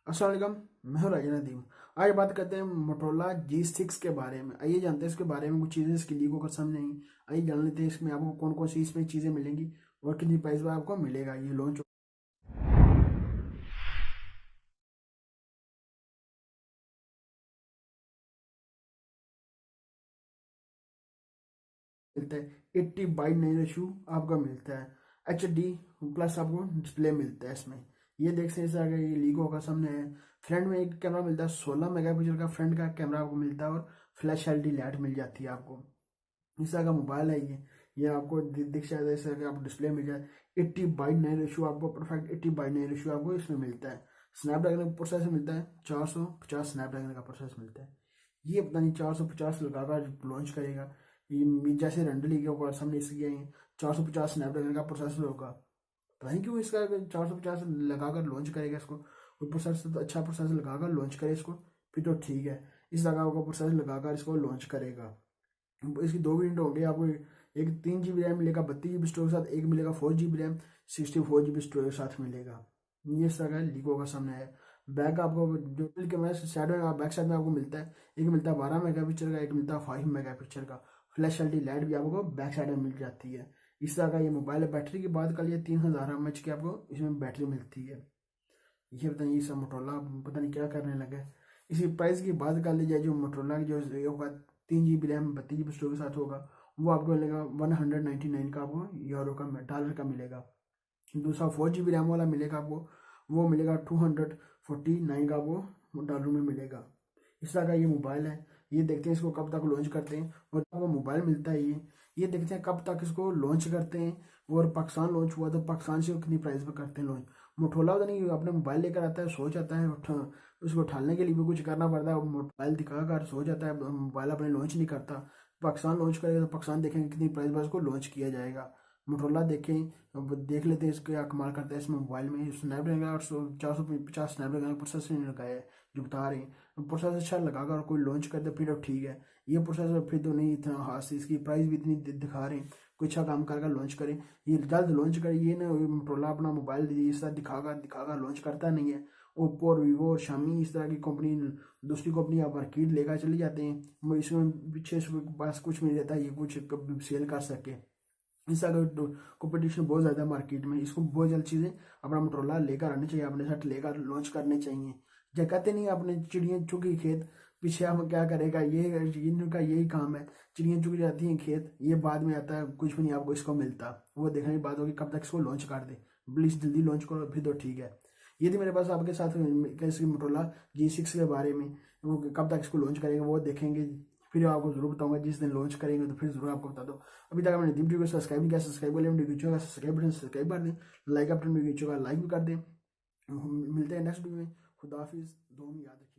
अस्सलाम वालेकुम। मैं हूं राजा नदीम। आज बात करते हैं मोटरोला G6 के बारे में। आइए जानते हैं इसके बारे में, कुछ चीज़ें इसकी लीगो का समझ नहीं। आइए जान लेते हैं इसमें आपको कौन कौन सी इसमें चीज़ें मिलेंगी और कितनी प्राइस में आपको मिलेगा ये लॉन्च मिलता है। 80/9 रेशू आपका मिलता है। HD प्लस आपको डिस्प्ले मिलता है इसमें। ये देख सकते हैं अगर ये लीगो का सामने है। फ्रंट में एक कैमरा मिलता है, 16 मेगापिक्सल का फ्रंट का कैमरा आपको मिलता है और फ्लैश LED लाइट मिल जाती है आपको। इस तरह का मोबाइल है ये आपको दिख जाएगा। इस तरह का आपको डिस्प्ले मिल जाए। 80/9 रेशियो आपको, परफेक्ट 80/9 रेशियो आपको इसमें मिलता है। स्नैपड्रैगन का प्रोसेसर मिलता है, 450 स्नैपड्रैगन का प्रोसेसर मिलता है। ये पता नहीं 450 लगाकर लॉन्च करेगा। ये जैसे रंडली के ऊपर सामने इसके 450 स्नैपड्रैगन का प्रोसेसर होगा। पता नहीं क्यों इसका 450 लगाकर लॉन्च करेगा इसको। कोई प्रोसेसर तो अच्छा प्रोसेसर लगाकर लॉन्च करे इसको, फिर तो ठीक है। इस तरह का प्रोसेसर लगाकर इसको लॉन्च करेगा। इसकी दो वेरिएंट होंगे आपको। एक 3 GB रैम मिलेगा 32 GB स्टोरेज के साथ, एक मिलेगा 4 GB रैम 64 GB स्टोरेज के साथ मिलेगा। ये इस तरह का लीगो का सामने है। बैक आपको जो कैमरा साइड में, बैक साइड में आपको मिलता है। एक मिलता है 12 मेगापिक्सल का, एक मिलता है 5 मेगापिक्सल का। फ्लैश LED लाइट भी आपको बैक साइड में मिल जाती है। इस तरह का ये मोबाइल है। बैटरी की बात कर लिए 3000 mAh की आपको इसमें बैटरी मिलती है। ये पता नहीं ये सब मोटरोला पता नहीं क्या करने लगे। इसी प्राइस की बात कर ली जाए, जो मोटरोला की जो ये होगा 3 GB रैम 32 GB स्टोरेज के साथ होगा, वो आपको मिलेगा 199 का, आपको यूरो का डॉलर का मिलेगा। दूसरा 4 GB रैम वाला मिलेगा आपको, वो मिलेगा 249 का, आपको डॉलर में मिलेगा। इस तरह का ये मोबाइल है। ये देखते हैं इसको कब तक लॉन्च करते हैं और आपको मोबाइल मिलता है ये देखते हैं कब तक इसको लॉन्च करते हैं। और पाकिस्तान लॉन्च हुआ तो पाकिस्तान से कितनी प्राइस में करते हैं लॉन्च। मोटोला तो नहीं, अपने मोबाइल लेकर आता है, सो जाता है, उसको उठाने के लिए भी कुछ करना पड़ता है। मोबाइल दिखाकर सो जाता है, मोबाइल अपने लॉन्च नहीं करता। पाकिस्तान लॉन्च करेगा तो पाकिस्तान देखेंगे कितनी प्राइस पर उसको लॉन्च किया जाएगा। मोटरोला देखें, अब देख लेते हैं इसके क्या कमाल करता है इसमें मोबाइल में। स्नैपड्रैगन 450 स्नैपड्रैगन प्रोसेसर नहीं लगाया है जो बता रहे हैं। प्रोसेसर अच्छा लगाकर कोई लॉन्च करते फिर तो ठीक है। ये प्रोसेसर फिर तो नहीं इतना खास, इसकी प्राइस भी इतनी दिखा रहे हैं। कोई अच्छा काम करके लॉन्च करें, ये जल्द लॉन्च करें। ये ना मोटरोला अपना मोबाइल इस तरह दिखाकर दिखाकर लॉन्च करता नहीं है। ओप्पो और वीवो और शामी इस तरह की कंपनी, दूसरी कंपनी आप मार्केट लेकर चले जाते हैं। इसमें पीछे से बस कुछ नहीं रहता, ये कुछ कभी सेल कर सके। इस अगर कंपटीशन बहुत ज़्यादा मार्केट में, इसको बहुत जल्द चीज़ें अपना मोटरोला लेकर आनी चाहिए, अपने साथ लेकर लॉन्च करने चाहिए। जो कहते नहीं अपने चिड़िया चुगी खेत, पीछे हम क्या करेगा, ये इनका यही काम है। चिड़िया चुग जाती हैं खेत, ये बाद में आता है, कुछ भी नहीं आपको इसको मिलता। वो देखने की बात होगी कब तक इसको लॉन्च कर दे। प्लीज़ जल्दी लॉन्च करो फिर तो ठीक है। ये थी मेरे पास आपके साथ इसकी मोटरोला G6 के बारे में। वो कब तक इसको लॉन्च करेंगे वो देखेंगे, फिर आपको जरूर बताऊंगा। जिस दिन लॉन्च करेंगे तो फिर जरूर आपको बता दो। अभी तक आपने वीडियो को सब्सक्राइब नहीं किया, सब्सक्राइब कर लें। वीडियो का सब्सक्राइब बटन सब्सक्राइब कर दें, लाइक बटन वीडियो का लाइक भी कर दें। मिलते हैं नेक्स्ट वीडियो में। खुदा हाफिज़, दुआ में याद रखिए।